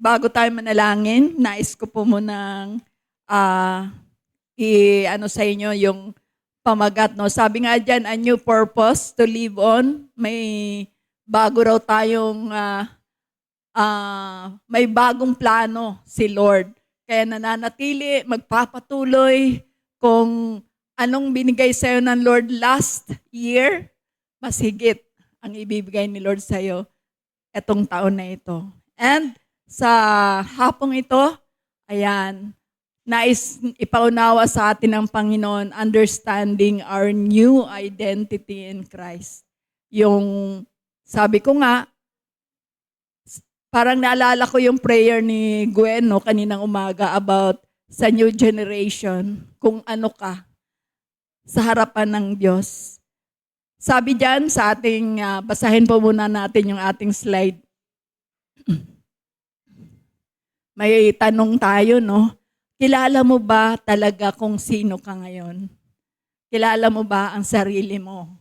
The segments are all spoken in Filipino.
bago tayo manalangin, nais ko po munang i-ano sa inyo yung pamagat, no? Sabi nga dyan, a new purpose to live on. May bago raw tayong, may bagong plano si Lord. Kaya nananatili, magpapatuloy kung anong binigay sa'yo ng Lord last year, mas higit ang ibibigay ni Lord sa'yo etong taon na ito. And sa hapong ito, ayan, nais ipaunawa sa atin ng Panginoon, understanding our new identity in Christ. Yung sabi ko nga, parang naalala ko yung prayer ni Gwen, no, kaninang umaga about sa new generation, kung ano ka sa harapan ng Diyos. Sabi diyan sa ating, basahin po muna natin yung ating slide. May tanong tayo, no? Kilala mo ba talaga kung sino ka ngayon? Kilala mo ba ang sarili mo?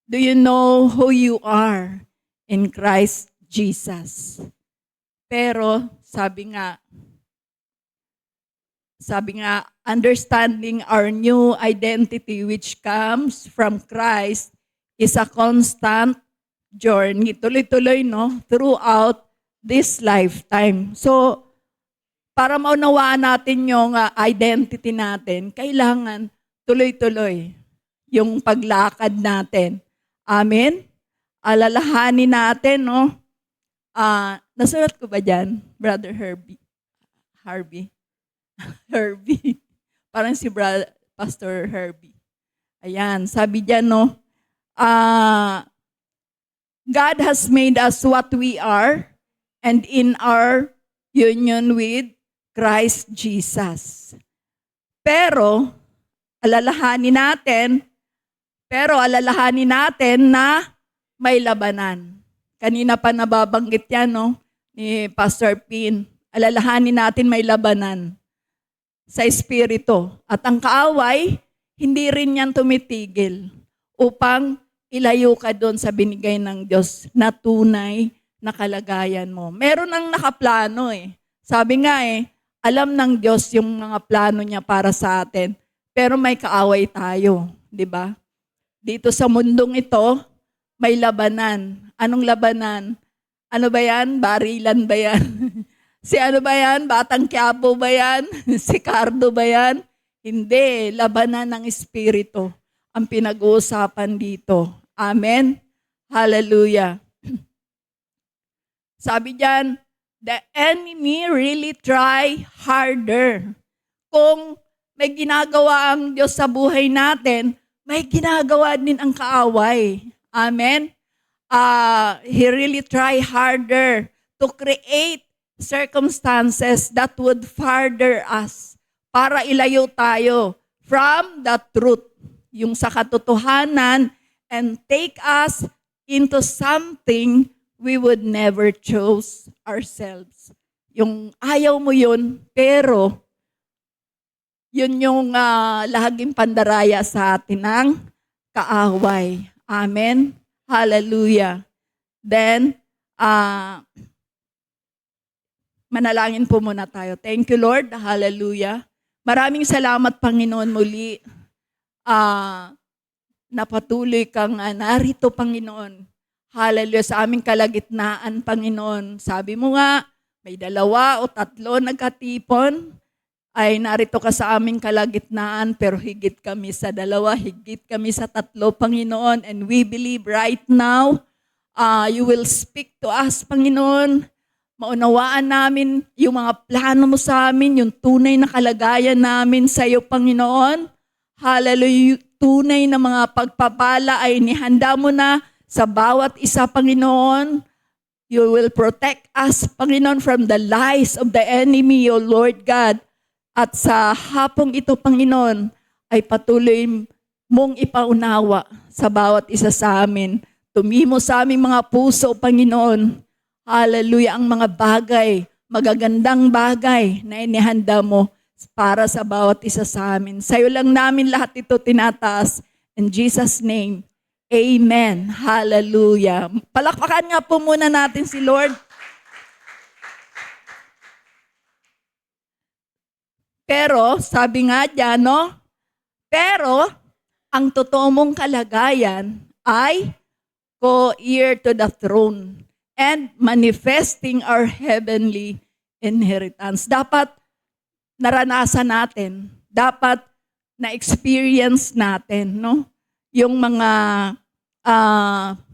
Do you know who you are in Christ Jesus? Pero sabi nga, understanding our new identity which comes from Christ is a constant journey. Tuloy-tuloy, no? Throughout this lifetime. So, para maunawaan natin yung identity natin, kailangan tuloy-tuloy yung paglakad natin. Amen? Alalahanin natin, no? Nasulat ko ba dyan, Brother Herbie? Herbie. Parang si Pastor Herbie. Ayan, sabi diyan, no? God has made us what we are and in our union with Christ Jesus. Pero, alalahanin natin na may labanan. Kanina pa nababanggit yan, no? Ni Pastor Pin. Alalahanin natin may labanan sa espiritu. At ang kaaway, hindi rin yan tumitigil upang ilayo ka doon sa binigay ng Diyos na tunay na kalagayan mo. Meron nang nakaplano eh. Sabi nga alam ng Diyos yung mga plano niya para sa atin. Pero may kaaway tayo, di ba? Dito sa mundong ito, may labanan. Anong labanan? Ano ba yan? Barilan ba yan? Si ano ba yan? Batang Quiapo ba yan? Si Cardo ba yan? Hindi. Labanan ng Espiritu ang pinag-uusapan dito. Amen? Hallelujah. Sabi diyan, the enemy really try harder. Kung may ginagawa ang Diyos sa buhay natin, may ginagawa din ang kaaway. Amen? He really try harder to create circumstances that would further us para ilayo tayo from the truth, yung sa katotohanan, and take us into something we would never choose ourselves. Yung ayaw mo yun, pero yun yung lahaging pandaraya sa atin ng kaaway. Amen? Hallelujah. Then, manalangin po muna tayo. Thank you, Lord. Hallelujah. Maraming salamat, Panginoon, muli. Napatuloy kang narito, Panginoon. Hallelujah. Sa aming kalagitnaan, Panginoon. Sabi mo nga, may 2 o 3 nagkatipon, ay narito ka sa aming kalagitnaan, pero higit kami sa 2, higit kami sa 3, Panginoon. And we believe right now, you will speak to us, Panginoon. Maunawaan namin yung mga plano mo sa amin, yung tunay na kalagayan namin sa iyo, Panginoon. Hallelujah. Tunay na mga pagpapala ay nihanda mo na sa bawat isa, Panginoon. You will protect us, Panginoon, from the lies of the enemy, O Lord God. At sa hapong ito, Panginoon, ay patuloy mong ipaunawa sa bawat isa sa amin. Tumimo sa aming mga puso, Panginoon. Hallelujah, ang mga bagay, magagandang bagay na inihanda mo para sa bawat isa sa amin. Sa'yo lang namin lahat ito tinataas. In Jesus' name, amen. Hallelujah. Palakpakan nga po muna natin si Lord. Pero, sabi nga dyan, no? Pero, ang totoo mong kalagayan ay co-heir to the throne and manifesting our heavenly inheritance. Dapat naranasan natin, dapat na-experience natin, no? Yung mga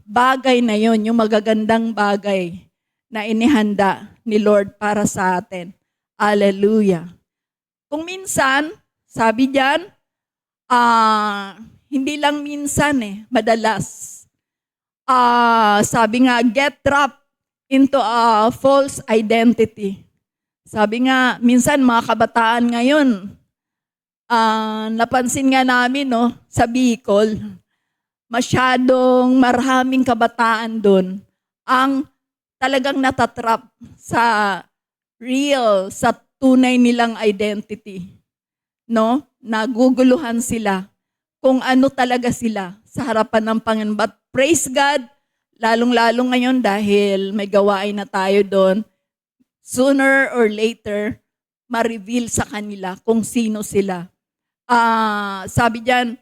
bagay na yon, yung magagandang bagay na inihanda ni Lord para sa atin. Hallelujah. Kung minsan, sabi diyan, hindi lang minsan madalas. Sabi nga, get trapped into a false identity. Sabi nga, minsan mga kabataan ngayon, napansin nga namin, no, sa Bicol, masyadong maraming kabataan doon ang talagang natatrap sa real, sa tunay nilang identity. No? Naguguluhan sila kung ano talaga sila sa harapan ng Panginoon. But praise God, lalong-lalo ngayon dahil may gawain na tayo doon, sooner or later, ma-reveal sa kanila kung sino sila. Sabi diyan,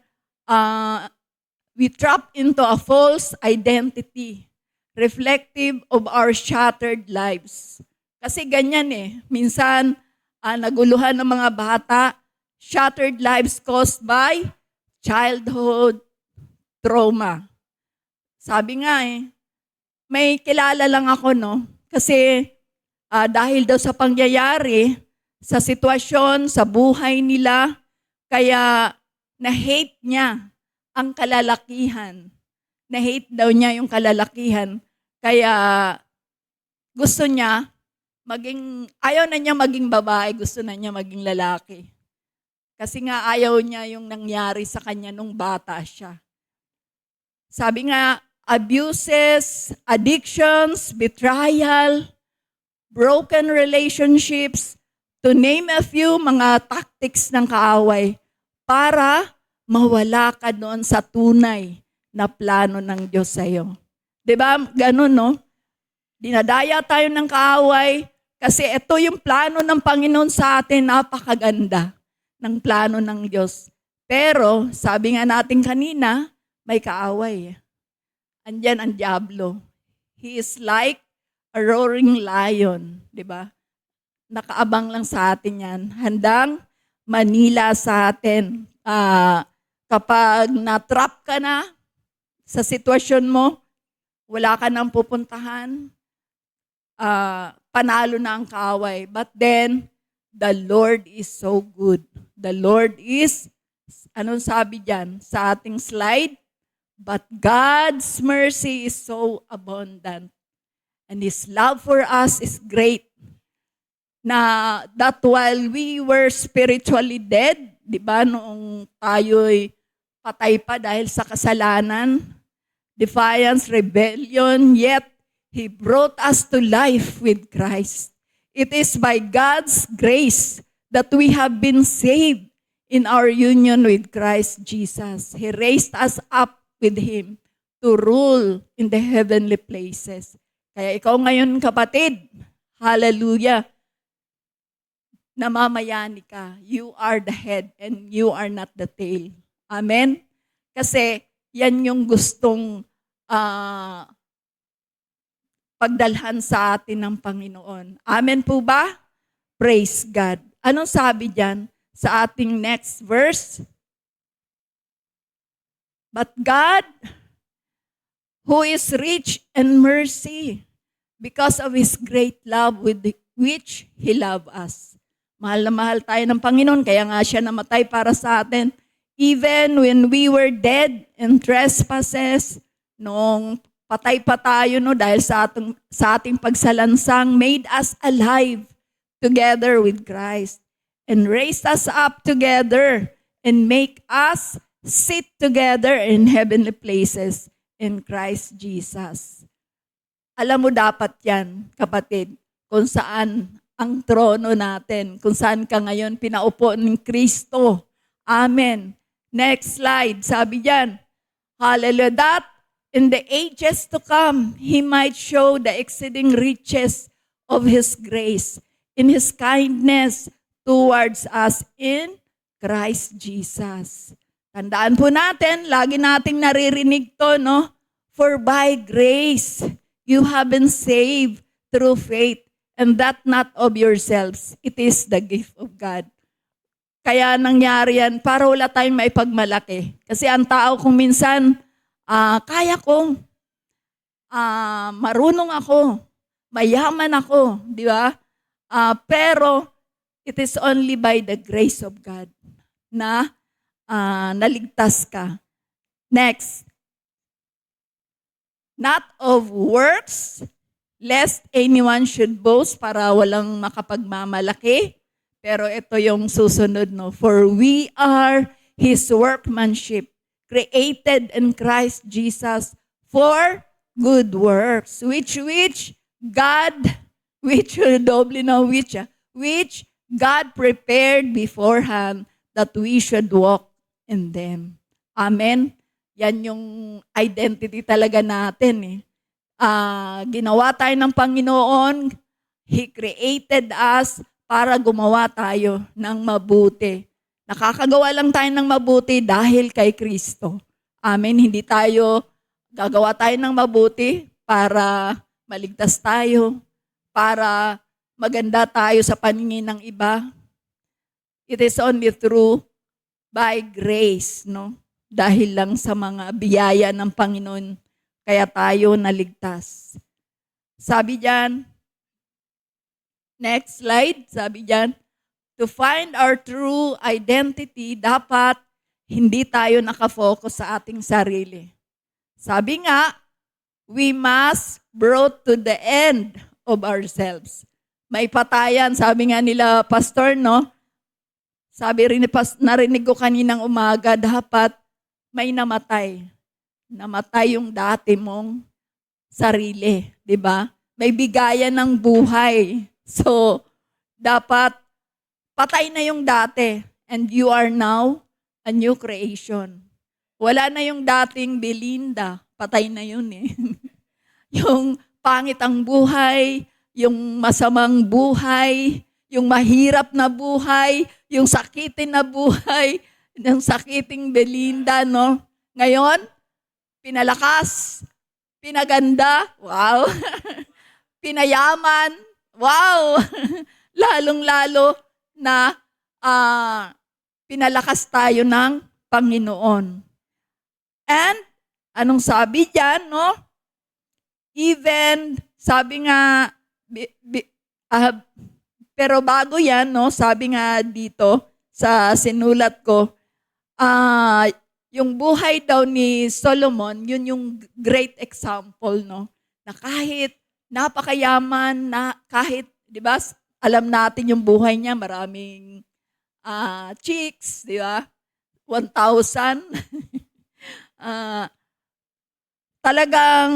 we trap into a false identity reflective of our shattered lives. Kasi ganyan minsan naguluhan ng mga bata, shattered lives caused by childhood trauma. Sabi nga may kilala lang ako, no? Kasi dahil daw sa pangyayari, sa sitwasyon, sa buhay nila, kaya na-hate niya ang kalalakihan. Na-hate daw niya yung kalalakihan. Kaya gusto niya ayaw na niya maging babae, gusto na niya maging lalaki. Kasi nga ayaw niya yung nangyari sa kanya nung bata siya. Sabi nga, abuses, addictions, betrayal, broken relationships, to name a few mga tactics ng kaaway para mawala ka doon sa tunay na plano ng Diyos sa iyo. 'Di ba? Ganun, no? Dinadaya tayo ng kaaway kasi ito yung plano ng Panginoon sa atin, napakaganda ng plano ng Diyos. Pero, sabi nga natin kanina, may kaaway. Andyan ang diablo. He is like a roaring lion, 'di ba? Nakaabang lang sa atin yan. Handang manila sa atin. Kapag na-trap ka na sa sitwasyon mo, wala ka nang pupuntahan, panalo na ang kaaway. But then, the Lord is so good. The Lord is, anong sabi dyan sa ating slide? But God's mercy is so abundant. And His love for us is great. Na that while we were spiritually dead, di ba, noong tayo'y patay pa dahil sa kasalanan, defiance, rebellion, yet He brought us to life with Christ. It is by God's grace that we have been saved in our union with Christ Jesus. He raised us up with Him to rule in the heavenly places. Kaya ikaw ngayon, kapatid, hallelujah, namamayani ka. You are the head and you are not the tail. Amen? Kasi yan yung gustong pagdalhan sa atin ng Panginoon. Amen po ba? Praise God. Anong sabi diyan sa ating next verse? But God, who is rich in mercy, because of His great love with which He loved us. Mahal na mahal tayo ng Panginoon, kaya nga siya namatay para sa atin. Even when we were dead in trespasses, nung patay pa tayo dahil sa ating pagsalansang, made us alive together with Christ and raised us up together and make us sit together in heavenly places in Christ Jesus. Alam mo dapat yan, kapatid, kung saan ang trono natin, kung saan ka ngayon pinaupo ng Kristo. Amen. Next slide. Sabi diyan, hallelujah, that in the ages to come, He might show the exceeding riches of His grace in His kindness towards us in Christ Jesus. Tandaan po natin, lagi nating naririnig to, no? For by grace, you have been saved through faith, and that not of yourselves. It is the gift of God. Kaya nangyari yan para wala tayong maipagmalaki. Kasi ang tao kung minsan, kaya kong, marunong ako, mayaman ako, di ba? Pero it is only by the grace of God na naligtas ka. Next, not of works, lest anyone should boast, para walang makapagmamalaki. Pero ito yung susunod, no? For we are His workmanship, created in Christ Jesus for good works, which God, which God prepared beforehand that we should walk in them. Amen? Yan yung identity talaga natin eh. Ginawa tayo ng Panginoon, He created us para gumawa tayo ng mabuti. Nakakagawa lang tayo ng mabuti dahil kay Kristo. Amen? Hindi tayo gagawa tayo ng mabuti para maligtas tayo, para maganda tayo sa paningin ng iba. It is only through by grace, no? Dahil lang sa mga biyaya ng Panginoon, kaya tayo naligtas. Sabi diyan, next slide, sabi diyan, to find our true identity, dapat hindi tayo nakafocus sa ating sarili. Sabi nga, we must brought to the end of ourselves. May patayan, sabi nga nila, Pastor, no? Sabi rin, narinig ko kaninang umaga, dapat may namatay. Namatay yung dati mong sarili, di ba? May bigayan ng buhay. So, dapat patay na yung dati, and you are now a new creation. Wala na yung dating Belinda, patay na yun eh. Yung pangit ang buhay, yung masamang buhay, yung mahirap na buhay, yung sakitin na buhay, yung sakiting Belinda, no? Ngayon, pinalakas, pinaganda, wow. Pinayaman, wow. Lalong-lalo na pinalakas tayo ng Panginoon. And, anong sabi diyan, no? Even, sabi nga, pero bago yan, no? Sabi nga dito, sa sinulat ko, yung buhay daw ni Solomon, yun yung great example, no? Na kahit napakayaman, na kahit, di ba, alam natin yung buhay niya, maraming chicks, di ba? 1,000. Talagang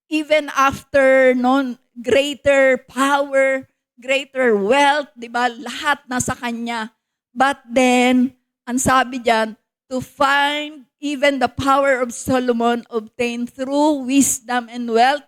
even after greater power, greater wealth, di ba? Lahat nasa kanya. But then, ang sabi diyan, to find even the power of Solomon obtained through wisdom and wealth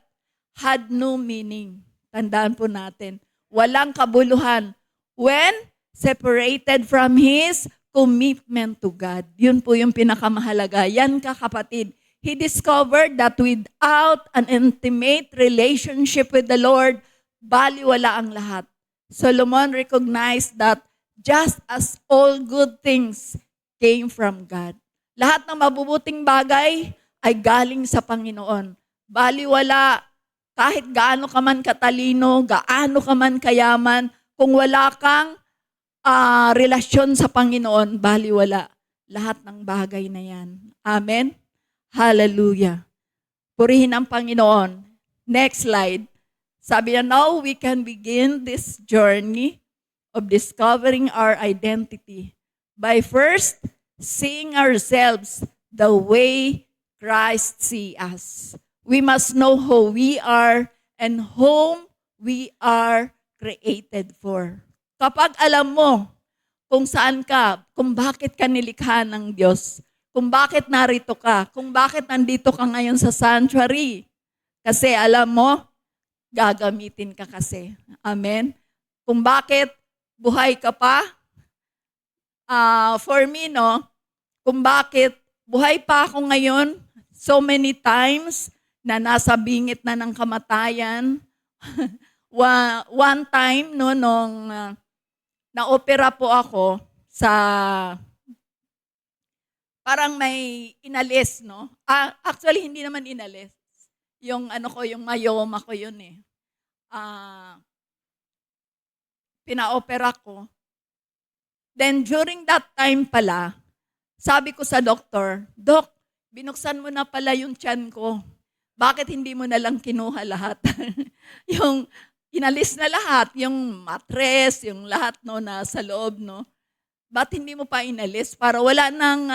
had no meaning. Tandaan po natin, walang kabuluhan when separated from his commitment to God. Yun po yung pinakamahalaga. Yan ka kapatid. He discovered that without an intimate relationship with the Lord, baliwala ang lahat. Solomon recognized that just as all good things came from God. Lahat ng mabubuting bagay ay galing sa Panginoon. Baliwala kahit gaano ka man katalino, gaano ka man kayaman, kung wala kang relasyon sa Panginoon, baliwala. Lahat ng bagay na yan. Amen? Hallelujah. Purihin ang Panginoon. Next slide. Sabi na, now we can begin this journey of discovering our identity by first seeing ourselves the way Christ sees us. We must know who we are and whom we are created for. Kapag alam mo kung saan ka, kung bakit ka nilikha ng Diyos, kung bakit narito ka, kung bakit nandito ka ngayon sa sanctuary, kasi alam mo, gagamitin ka kasi. Amen? kung bakit buhay ka pa. For me, no, kung bakit buhay pa ako ngayon, so many times na nasa bingit na ng kamatayan. One time, no, nung na-opera po ako sa, parang may inalis, no? Actually, hindi naman inalis. Yung yung myoma ko yun eh. Pina-opera ko. Then during that time pala, sabi ko sa doktor, Dok, binuksan mo na pala yung tiyan ko. Bakit hindi mo na lang kinuha lahat? Yung inalis na lahat, yung mattress, yung lahat no na sa loob, no. Ba't hindi mo pa inalis para wala nang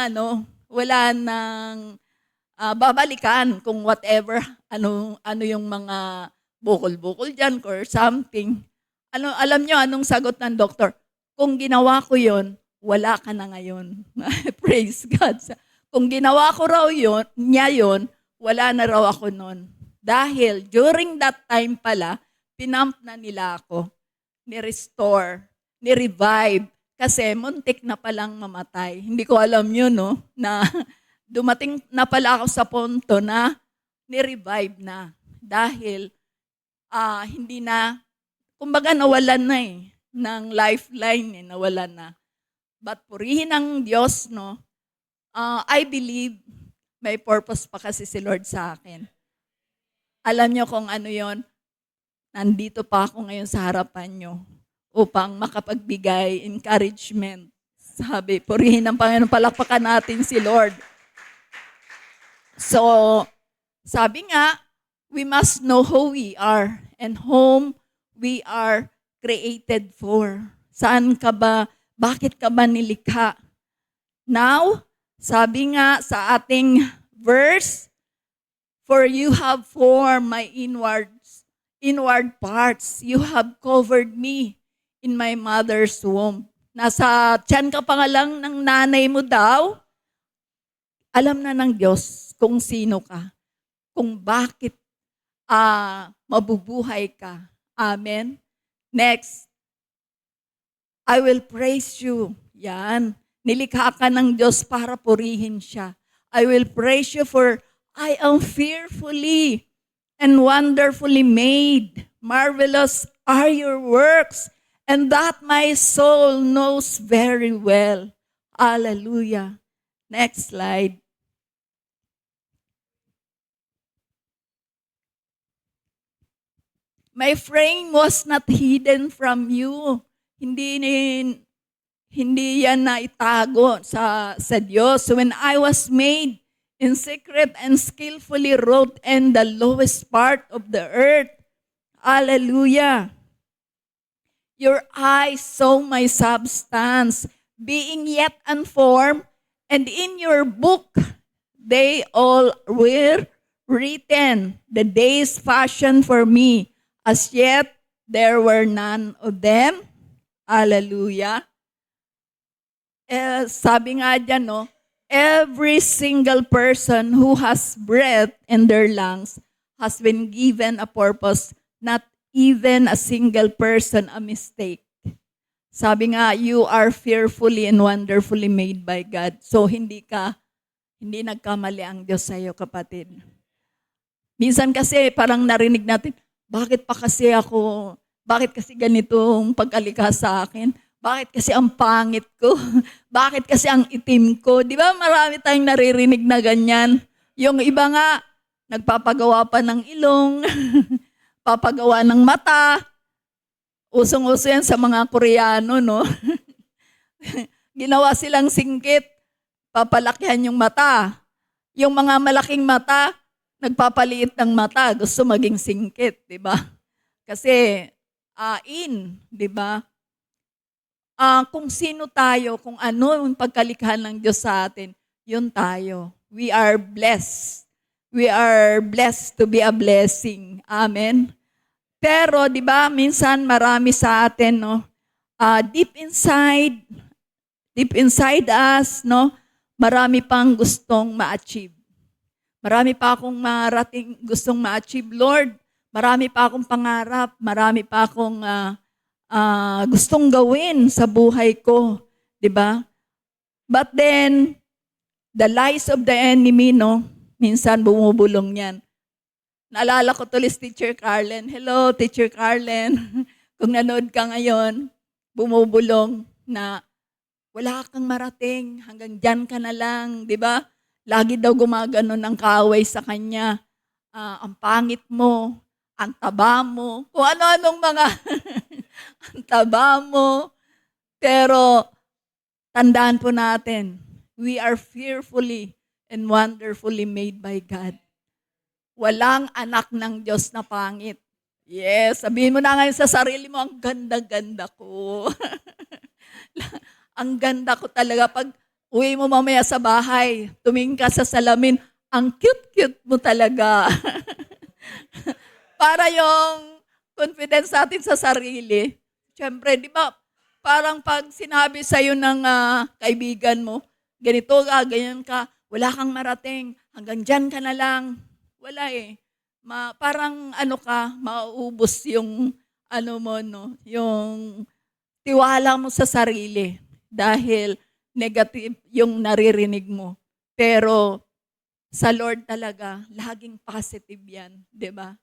babalikan kung whatever ano yung mga bukol-bukol diyan or something. Alam nyo anong sagot ng doktor? Kung ginawa ko yon, wala ka na ngayon. Praise God. Kung ginawa ko raw niya yon, wala na raw ako nun. Dahil during that time pala, pinump na nila ako. Ni-restore, ni-revive. Kasi muntik na palang mamatay. Hindi ko alam yun, no? Na dumating na pala ako sa punto na ni-revive na. Dahil hindi na, kumbaga nawalan na eh. Ng lifeline eh, nawalan na. But purihin ng Diyos, no? I believe may purpose pa kasi si Lord sa akin. Alam niyo kung ano yon? Nandito pa ako ngayon sa harapan niyo upang makapagbigay encouragement. Sabi, purihin ng Panginoon, palakpakan natin si Lord. So, sabi nga, we must know who we are and whom we are created for. Saan ka ba? Bakit ka ba nilikha? Now, sabi nga sa ating verse, for you have formed my inward parts. You have covered me in my mother's womb. Nasa tiyan ka pa nga lang ng nanay mo daw, alam na ng Diyos kung sino ka, kung bakit mabubuhay ka. Amen? Next, I will praise you. Yan. Nilikha ka ng Diyos para purihin siya. I will praise you for I am fearfully and wonderfully made. Marvelous are your works, and that my soul knows very well. Hallelujah. Next slide. My frame was not hidden from you. Hindi yan na itago sa Diyos. When I was made in secret and skillfully wrought in the lowest part of the earth. Hallelujah. Your eyes saw my substance, being yet unformed, and in your book they all were written, the days fashioned for me. As yet, there were none of them. Hallelujah. Sabi nga dyan, no, every single person who has breath in their lungs has been given a purpose, not even a single person a mistake. Sabi nga, you are fearfully and wonderfully made by God. So, hindi nagkamali ang Diyos sa iyo, kapatid. Minsan kasi parang narinig natin, bakit kasi ganitong pagkalikha sa akin? Bakit kasi ang pangit ko? Bakit kasi ang itim ko? Di ba marami tayong naririnig na ganyan? Yung iba nga, nagpapagawa pa ng ilong, papagawa ng mata. Usong-uso yan sa mga Koreano, no? Ginawa silang singkit, papalakihan yung mata. Yung mga malaking mata, nagpapaliit ng mata, gusto maging singkit, di ba? Kasi, di ba? Kung sino tayo, kung ano yung pagkalikha ng Diyos sa atin, yun tayo. We are blessed. We are blessed to be a blessing. Amen? Pero, di ba, minsan marami sa atin, no? Deep inside us, no? Marami pang gustong ma-achieve. Marami pa akong gustong ma-achieve, Lord. Marami pa akong pangarap. Marami pa akong gustong gawin sa buhay ko, 'di ba? But then the lies of the enemy, no, minsan bumubulong 'yan. Naalala ko tuloy si Teacher Carlen. Hello, Teacher Carlen. Kung nanood ka ngayon, bumubulong na wala kang marating, hanggang diyan ka na lang, 'di ba? Lagi daw gumaganon ng kaaway sa kanya. Ang pangit mo, ang taba mo, kung ano-anong mga ang taba mo. Pero tandaan po natin, we are fearfully and wonderfully made by God. Walang anak ng Diyos na pangit. Yes, sabihin mo na ngayon sa sarili mo, ang ganda-ganda ko. Ang ganda ko talaga. Pag uwi mo mamaya sa bahay, tumingin ka sa salamin, ang cute-cute mo talaga. Para yung confidence natin sa sarili. Siyempre, di ba, parang pag sinabi sa'yo ng kaibigan mo, ganito ka, ganyan ka, wala kang marating, hanggang dyan ka na lang. Wala eh. Parang mauubos yung mo, no? Yung tiwala mo sa sarili dahil negative yung naririnig mo. Pero sa Lord talaga, laging positive yan, di ba?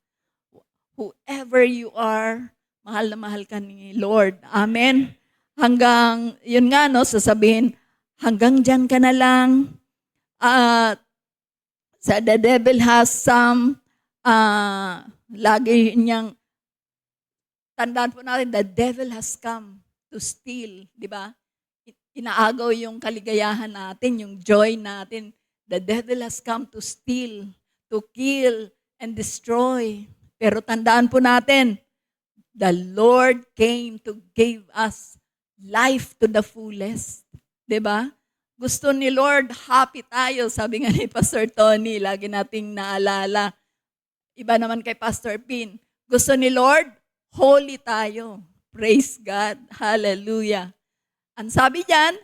Whoever you are, mahal na mahal ka ni Lord. Amen? Hanggang, yun nga, no, sasabihin, hanggang dyan ka na lang. The devil has some, lagi niyang, tandaan po natin, the devil has come to steal, di ba? Inaagaw yung kaligayahan natin, yung joy natin. The devil has come to steal, to kill, and destroy. Pero tandaan po natin, the Lord came to give us life to the fullest. Diba? Gusto ni Lord, happy tayo. Sabi nga ni Pastor Tony, lagi nating naalala. Iba naman kay Pastor Pin. Gusto ni Lord, holy tayo. Praise God. Hallelujah. Ang sabi diyan,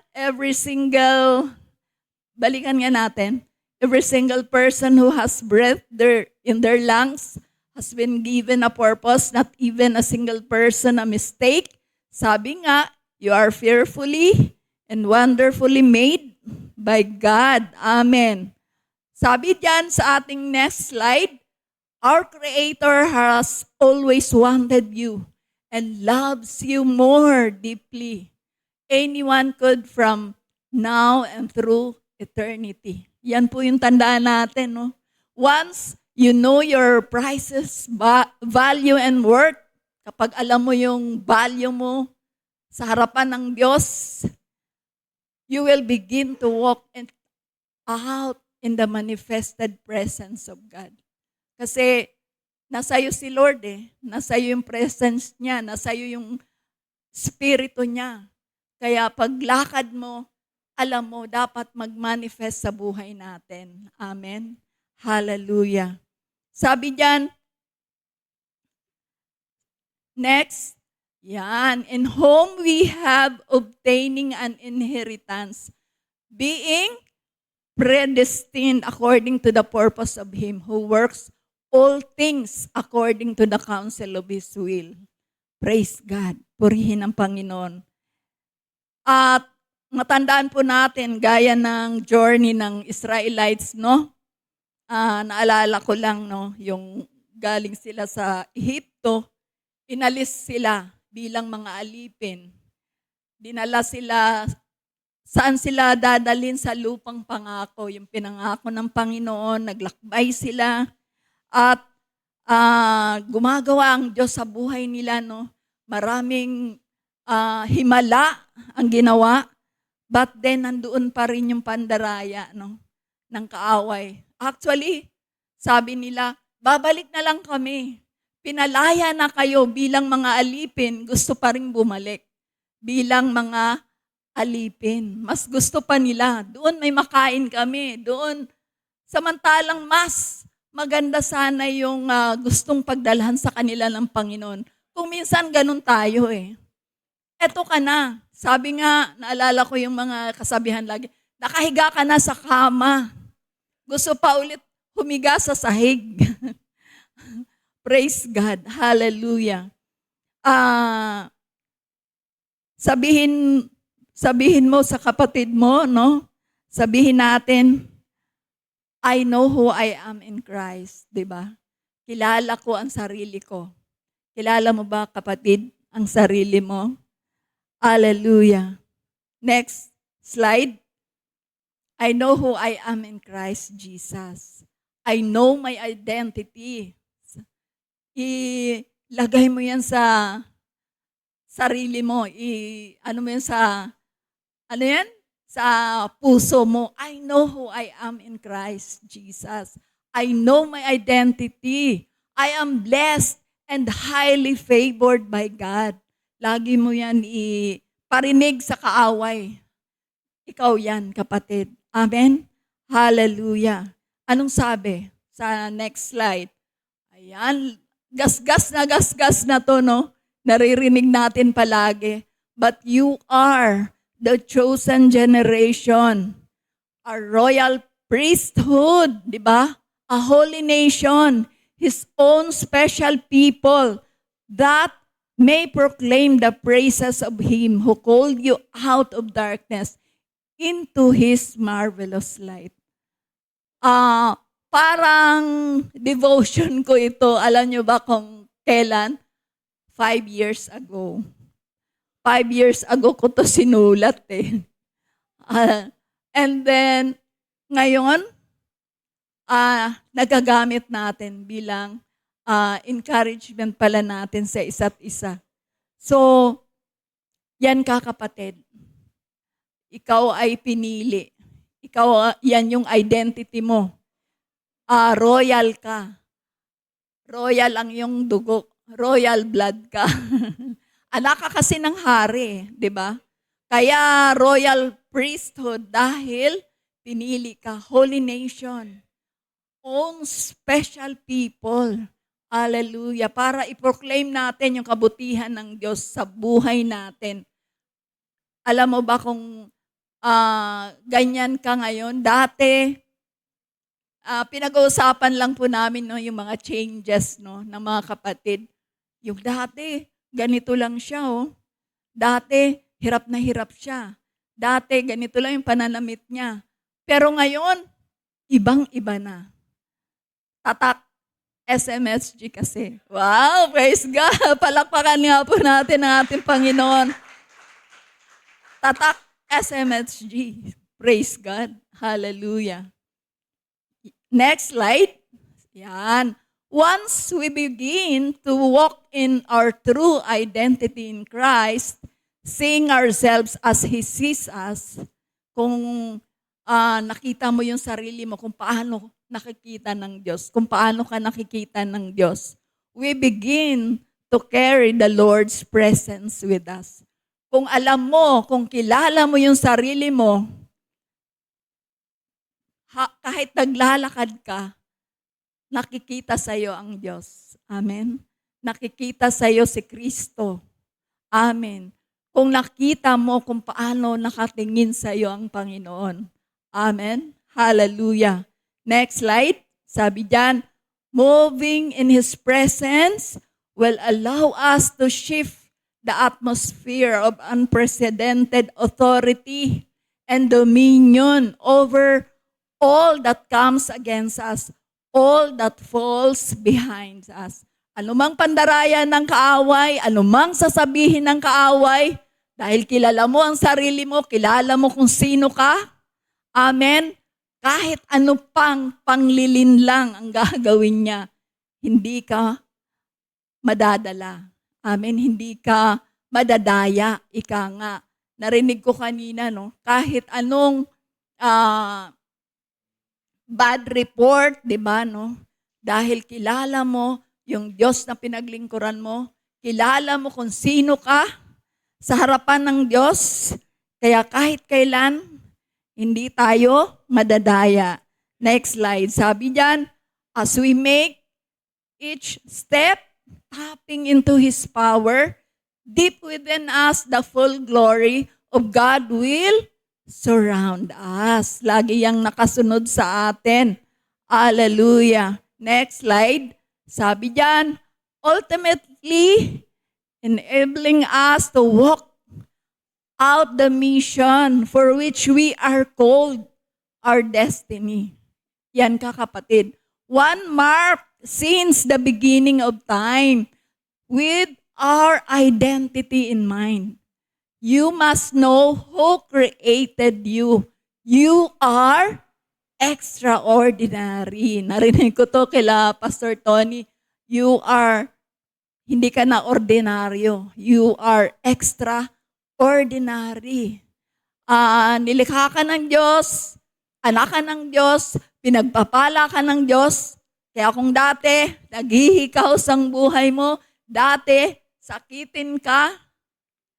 balikan nga natin, every single person who has breath in their lungs has been given a purpose, not even a single person a mistake. Sabi nga, you are fearfully and wonderfully made by God. Amen. Sabi diyan sa ating next slide, our Creator has always wanted you and loves you more deeply. Anyone could from now and through eternity. Yan po yung tandaan natin, no? Once you know your prices, value and worth, kapag alam mo yung value mo sa harapan ng Diyos, you will begin to walk out in the manifested presence of God. Kasi nasa iyo si Lord eh. Nasa iyo yung presence niya, nasa iyo yung spirito niya. Kaya paglakad mo, alam mo, dapat mag-manifest sa buhay natin. Amen? Hallelujah. Sabi diyan, next, yan, in whom we have obtaining an inheritance, being predestined according to the purpose of Him who works all things according to the counsel of His will. Praise God. Purihin ang Panginoon. At matandaan po natin, gaya ng journey ng Israelites, no? Naalala ko lang, no? Yung galing sila sa Ehipto, inalis sila bilang mga alipin. Dinala sila, saan sila dadalhin sa lupang pangako, yung pinangako ng Panginoon, naglakbay sila, at gumagawa ang Diyos sa buhay nila, no? Maraming himala ang ginawa, but then nandoon pa rin yung pandaraya, no, ng kaaway. Actually, sabi nila, babalik na lang kami. Pinalaya na kayo bilang mga alipin, gusto pa rin bumalik bilang mga alipin. Mas gusto pa nila, doon may makain kami, doon. Samantalang mas maganda sana yung gustong pagdalhan sa kanila ng Panginoon. Kung minsan ganun tayo eh. Eto ka na. Sabi nga, naalala ko yung mga kasabihan lagi, nakahiga ka na sa kama. Gusto pa ulit humiga sa sahig. Praise God. Hallelujah. sabihin mo sa kapatid mo, no? Sabihin natin, I know who I am in Christ, di ba? Kilala ko ang sarili ko. Kilala mo ba, kapatid, ang sarili mo? Hallelujah. Next slide. I know who I am in Christ Jesus. I know my identity. Ilagay mo yan sa sarili mo. Ano mo yan sa, ano yan? Sa puso mo. I know who I am in Christ Jesus. I know my identity. I am blessed and highly favored by God. Lagi mo yan parinig sa kaaway. Ikaw yan, kapatid. Amen? Hallelujah. Anong sabi? Sa next slide. Ayan, gasgas na to, no? Naririnig natin palagi. But you are the chosen generation, a royal priesthood, di ba? A holy nation, His own special people, that may proclaim the praises of Him who called you out of darkness into His marvelous light. Parang devotion ko ito. Alam nyo ba kung kailan? 5 years ago. 5 years ago ko to sinulat eh. And then, ngayon, nagagamit natin bilang encouragement pala natin sa isa't isa. So, yan ka, kapatid. Ikaw ay pinili. Ikaw, yan yung identity mo. Royal ka. Royal ang yung dugo. Royal blood ka. Anak ka kasi ng hari, di ba? Kaya royal priesthood dahil pinili ka. Holy nation. Own special people. Hallelujah. Para i-proclaim natin yung kabutihan ng Diyos sa buhay natin. Alam mo ba kung ganyan ka ngayon? Dati, pinag-uusapan lang po namin, no, yung mga changes, no, ng mga kapatid. Yung dati, ganito lang siya. Oh. Dati, hirap na hirap siya. Dati, ganito lang yung pananamit niya. Pero ngayon, ibang-iba na. Tatak, SMSG kasi. Wow, praise God. Palakpakan nga po natin ang ating Panginoon. Tatak, SMSG. Praise God. Hallelujah. Next slide. Yan. Once we begin to walk in our true identity in Christ, seeing ourselves as He sees us, kung nakita mo yung sarili mo, kung paano nakikita ng Diyos, kung paano ka nakikita ng Diyos, we begin to carry the Lord's presence with us. Kung alam mo, kung kilala mo yung sarili mo, kahit naglalakad ka, nakikita sa iyo ang Diyos. Amen? Nakikita sa iyo si Kristo. Amen. Kung nakita mo kung paano nakatingin sa iyo ang Panginoon. Amen? Hallelujah. Next slide. Sabi diyan, moving in His presence will allow us to shift the atmosphere of unprecedented authority and dominion over all that comes against us, all that falls behind us. Anumang pandaraya ng kaaway, anumang sasabihin ng kaaway, dahil kilala mo ang sarili mo, kilala mo kung sino ka, amen, kahit ano pang panglilinlang ang gagawin niya, hindi ka madadala. Amen, hindi ka madadaya, ika nga. Narinig ko kanina, no, kahit anong bad report, di ba, no? Dahil kilala mo yung Diyos na pinaglingkuran mo, kilala mo kung sino ka sa harapan ng Diyos, kaya kahit kailan, hindi tayo madadaya. Next slide. Sabi diyan, as we make each step, tapping into His power, deep within us, the full glory of God will surround us. Lagi yang nakasunod sa atin. Hallelujah. Next slide. Sabi diyan, ultimately enabling us to walk out the mission for which we are called, our destiny. Yan ka kapatid. One mark since the beginning of time with our identity in mind. You must know who created you. You are extraordinary. Narinig ko to kila Pastor Tony. Hindi ka na ordinaryo. You are extraordinary. Nilikha ka ng Diyos, anak ka ng Diyos, pinagpapala ka ng Diyos. Kaya kung dati, naghihikaw ang buhay mo, dati, sakitin ka,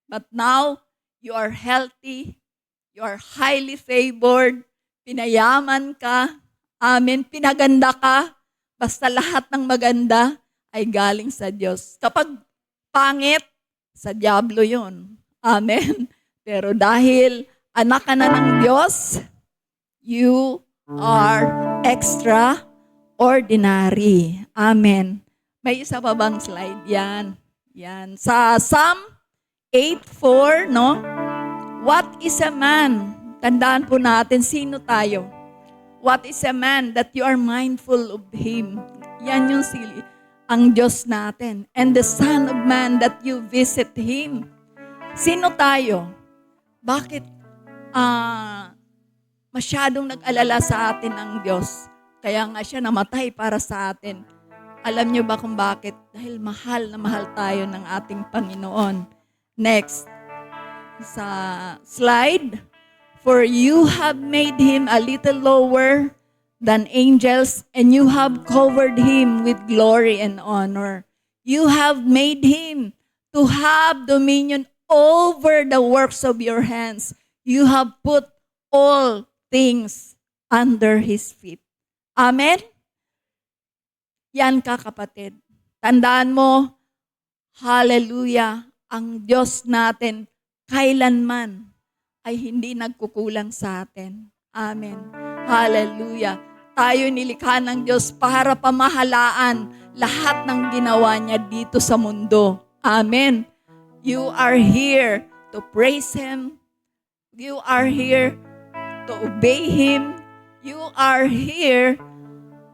but now, you are healthy, you are highly favored, pinayaman ka, amen, pinaganda ka, basta lahat ng maganda ay galing sa Diyos. Kapag pangit, sa dyablo yun. Amen. Pero dahil anak ka na ng Diyos, you are extraordinary. Amen. May isa pa bang slide? Yan. Sa Psalm 8:4, no? What is a man? Tandaan po natin, sino tayo? What is a man that you are mindful of him? Yan yung ang Diyos natin. And the Son of Man that you visit him. Sino tayo? Bakit masyadong nag-alala sa atin ang Diyos? Kaya nga siya namatay para sa atin. Alam niyo ba kung bakit? Dahil mahal na mahal tayo ng ating Panginoon. Next. Sa slide. For you have made him a little lower than angels, and you have covered him with glory and honor. You have made him to have dominion over the works of your hands. You have put all things under his feet. Amen? Yan ka kapatid. Tandaan mo, hallelujah, ang Diyos natin kailanman ay hindi nagkukulang sa atin. Amen. Hallelujah. Tayo nilikha ng Diyos para pamahalaan lahat ng ginawa niya dito sa mundo. Amen. You are here to praise Him. You are here to obey Him. You are here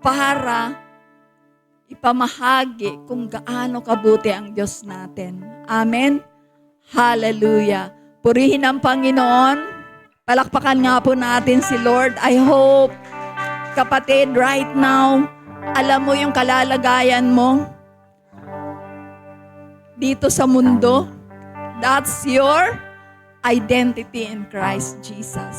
para ipamahagi kung gaano kabuti ang Diyos natin. Amen. Hallelujah. Purihin ang Panginoon. Palakpakan nga po natin si Lord. I hope, kapatid, right now, alam mo yung kalalagayan mo dito sa mundo. That's your identity in Christ Jesus.